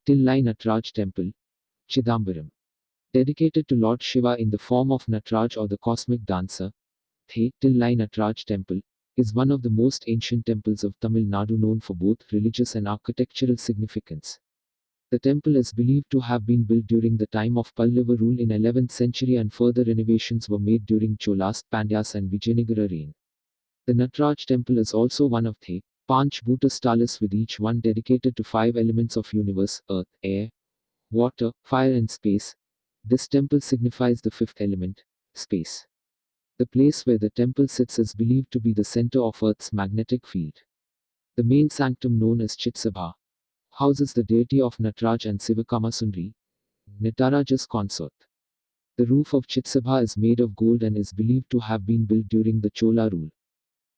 Tillai Nataraj Temple, Chidambaram. Dedicated to Lord Shiva in the form of Nataraj or the cosmic dancer, Tillai Nataraj Temple is one of the most ancient temples of Tamil Nadu, known for both religious and architectural significance. The temple is believed to have been built during the time of Pallava rule in 11th century, and further renovations were made during Cholas, Pandyas and Vijayanagara reign. The Nataraj Temple is also one of the Panch Bhutastalas, with each one dedicated to 5 elements of universe: earth, air, water, fire and space. This temple signifies the fifth element, space. The place where the temple sits is believed to be the center of Earth's magnetic field. The main sanctum, known as Chitsabha, houses the deity of Nataraj and Sivakamasundri, Nataraj's consort. The roof of Chitsabha is made of gold and is believed to have been built during the Chola rule.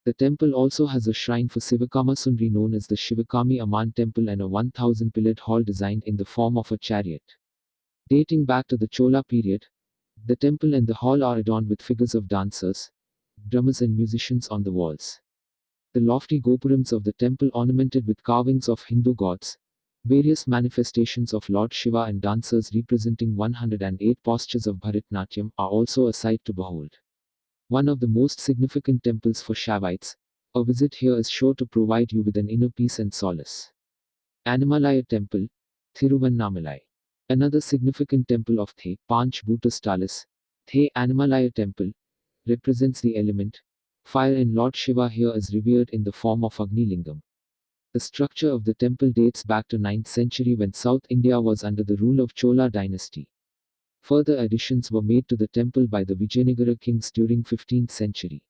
The temple also has a shrine for Sivakamasundri known as the Shivakami Amman Temple, and a 1,000-pillared hall designed in the form of a chariot. Dating back to the Chola period, the temple and the hall are adorned with figures of dancers, drummers and musicians on the walls. The lofty gopurams of the temple, ornamented with carvings of Hindu gods, various manifestations of Lord Shiva and dancers representing 108 postures of Bharatanatyam, are also a sight to behold. One of the most significant temples for Shaivites, a visit here is sure to provide you with an inner peace and solace. Annamalaya Temple, Thiruvannmalai. Another significant temple of the Panch Bhutastalas, the Annamalaya Temple, represents the element fire, and Lord Shiva here is revered in the form of Agni Lingam. The structure of the temple dates back to 9th century, when South India was under the rule of Chola dynasty. Further additions were made to the temple by the Vijayanagara kings during 15th century.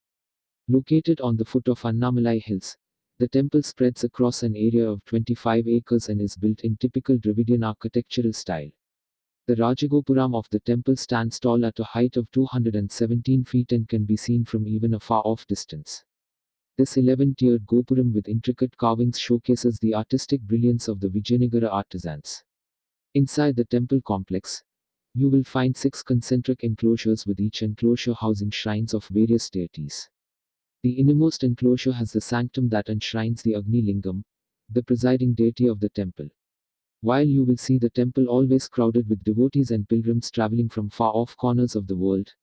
Located on the foot of Annamalai Hills, the temple spreads across an area of 25 acres and is built in typical Dravidian architectural style. The Rajagopuram of the temple stands tall at a height of 217 feet and can be seen from even a far-off distance. This 11-tiered Gopuram with intricate carvings showcases the artistic brilliance of the Vijayanagara artisans. Inside the temple complex, you will find 6 concentric enclosures, with each enclosure housing shrines of various deities. The innermost enclosure has the sanctum that enshrines the Agni Lingam, the presiding deity of the temple. While you will see the temple always crowded with devotees and pilgrims traveling from far-off corners of the world,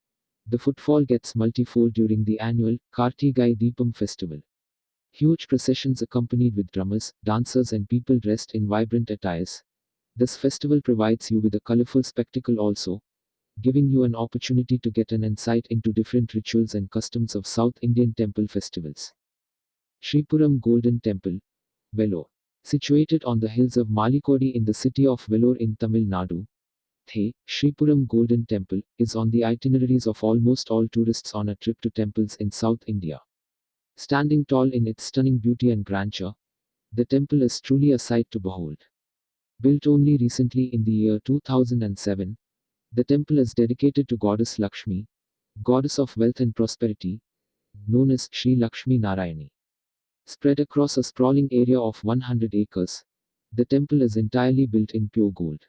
the footfall gets multifold during the annual Kartigai Deepam festival. Huge processions accompanied with drummers, dancers and people dressed in vibrant attires. This festival provides you with a colorful spectacle also, giving you an opportunity to get an insight into different rituals and customs of South Indian temple festivals. Sripuram Golden Temple, Vellore. Situated on the hills of Malikodi in the city of Vellore in Tamil Nadu, the Sripuram Golden Temple is on the itineraries of almost all tourists on a trip to temples in South India. Standing tall in its stunning beauty and grandeur, the temple is truly a sight to behold. Built only recently in the year 2007, the temple is dedicated to goddess Lakshmi, goddess of wealth and prosperity, known as Sri Lakshmi Narayani. Spread across a sprawling area of 100 acres, the temple is entirely built in pure gold.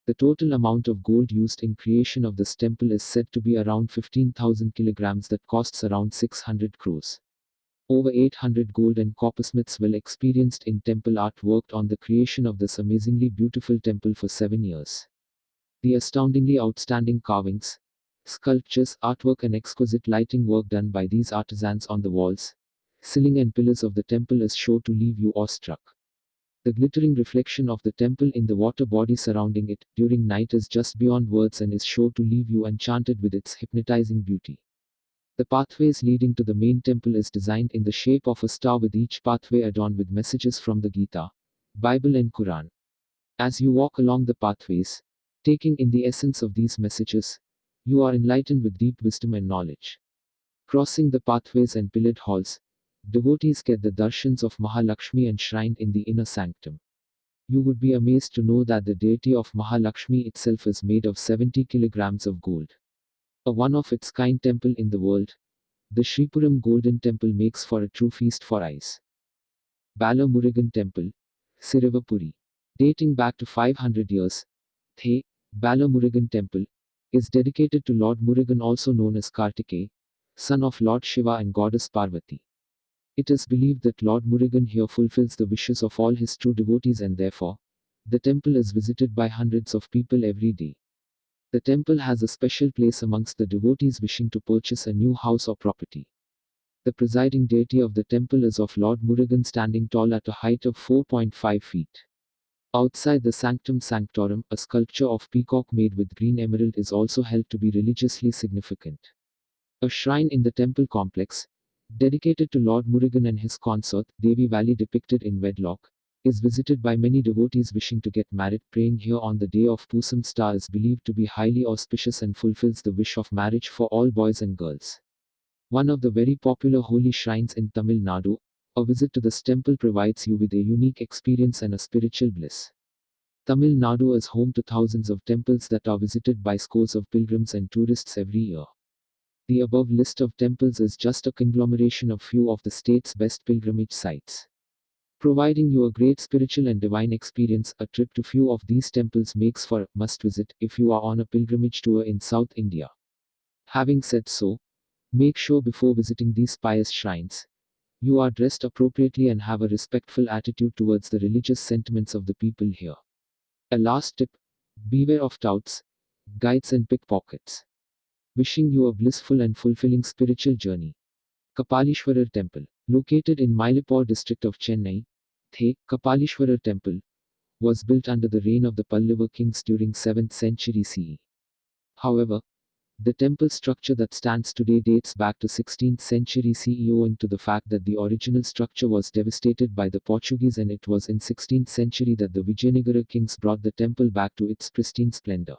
The total amount of gold used in creation of this temple is said to be around 15,000 kilograms, that costs around 600 crores. Over 800 gold and coppersmiths well experienced in temple art worked on the creation of this amazingly beautiful temple for 7 years. The astoundingly outstanding carvings, sculptures, artwork and exquisite lighting work done by these artisans on the walls, ceiling and pillars of the temple is sure to leave you awestruck. The glittering reflection of the temple in the water body surrounding it during night is just beyond words and is sure to leave you enchanted with its hypnotizing beauty. The pathways leading to the main temple is designed in the shape of a star, with each pathway adorned with messages from the Gita, Bible and Quran. As you walk along the pathways, taking in the essence of these messages, you are enlightened with deep wisdom and knowledge. Crossing the pathways and pillared halls, devotees get the darshans of Mahalakshmi enshrined in the inner sanctum. You would be amazed to know that the deity of Mahalakshmi itself is made of 70 kilograms of gold. A one-of-its-kind temple in the world, the Sripuram Golden Temple makes for a true feast for eyes. Balur Murugan Temple, Sirivapuri. Dating back to 500 years, the Balur Murugan Temple is dedicated to Lord Murugan, also known as Kartikeya, son of Lord Shiva and goddess Parvati. It is believed that Lord Murugan here fulfills the wishes of all his true devotees, and therefore, The temple is visited by hundreds of people every day. The temple has a special place amongst the devotees wishing to purchase a new house or property. The presiding deity of the temple is of Lord Murugan, standing tall at a height of 4.5 feet. Outside the Sanctum Sanctorum, a sculpture of peacock made with green emerald is also held to be religiously significant. A shrine in the temple complex, dedicated to Lord Murugan and his consort, Devi Valley depicted in wedlock, is visited by many devotees wishing to get married. Praying here on the day of Pusam star is believed to be highly auspicious and fulfills the wish of marriage for all boys and girls. One of the very popular holy shrines in Tamil Nadu, a visit to this temple provides you with a unique experience and a spiritual bliss. Tamil Nadu is home to thousands of temples that are visited by scores of pilgrims and tourists every year. The above list of temples is just a conglomeration of few of the state's best pilgrimage sites. Providing you a great spiritual and divine experience, a trip to few of these temples makes for a must visit if you are on a pilgrimage tour in South India. Having said so, make sure before visiting these pious shrines, you are dressed appropriately and have a respectful attitude towards the religious sentiments of the people here. A last tip: beware of touts, guides, and pickpockets. Wishing you a blissful and fulfilling spiritual journey. Kadaleshwara Temple. Located in Mylapore district of Chennai, Kadaleshwara Temple was built under the reign of the Pallava kings during 7th century CE. However, the temple structure that stands today dates back to 16th century CE, owing to the fact that the original structure was devastated by the Portuguese, and it was in 16th century that the Vijayanagara kings brought the temple back to its pristine splendor.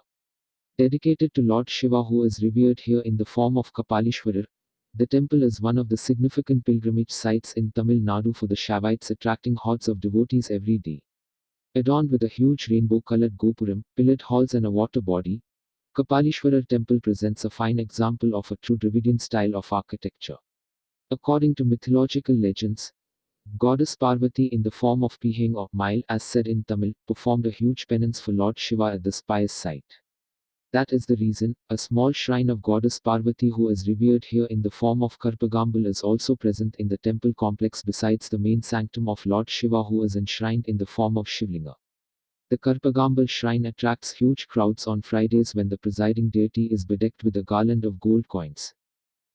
Dedicated to Lord Shiva, who is revered here in the form of Kadaleshwarar, the temple is one of the significant pilgrimage sites in Tamil Nadu for the Shaivites, attracting hordes of devotees every day. Adorned with a huge rainbow-colored gopuram, pillared halls and a water body, Kadaleshwara Temple presents a fine example of a true Dravidian style of architecture. According to mythological legends, Goddess Parvati, in the form of Pihing or Mile as said in Tamil, performed a huge penance for Lord Shiva at this pious site. That is the reason, a small shrine of Goddess Parvati, who is revered here in the form of Karpagambal, is also present in the temple complex besides the main sanctum of Lord Shiva, who is enshrined in the form of Shivlinga. The Karpagambal shrine attracts huge crowds on Fridays when the presiding deity is bedecked with a garland of gold coins.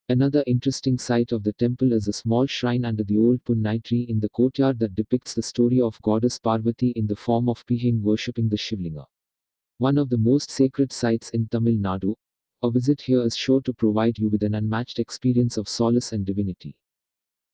Another interesting site of the temple is a small shrine under the old Punnai tree in the courtyard that depicts the story of Goddess Parvati in the form of Pihing worshipping the Shivlinga. One of the most sacred sites in Tamil Nadu, a visit here is sure to provide you with an unmatched experience of solace and divinity.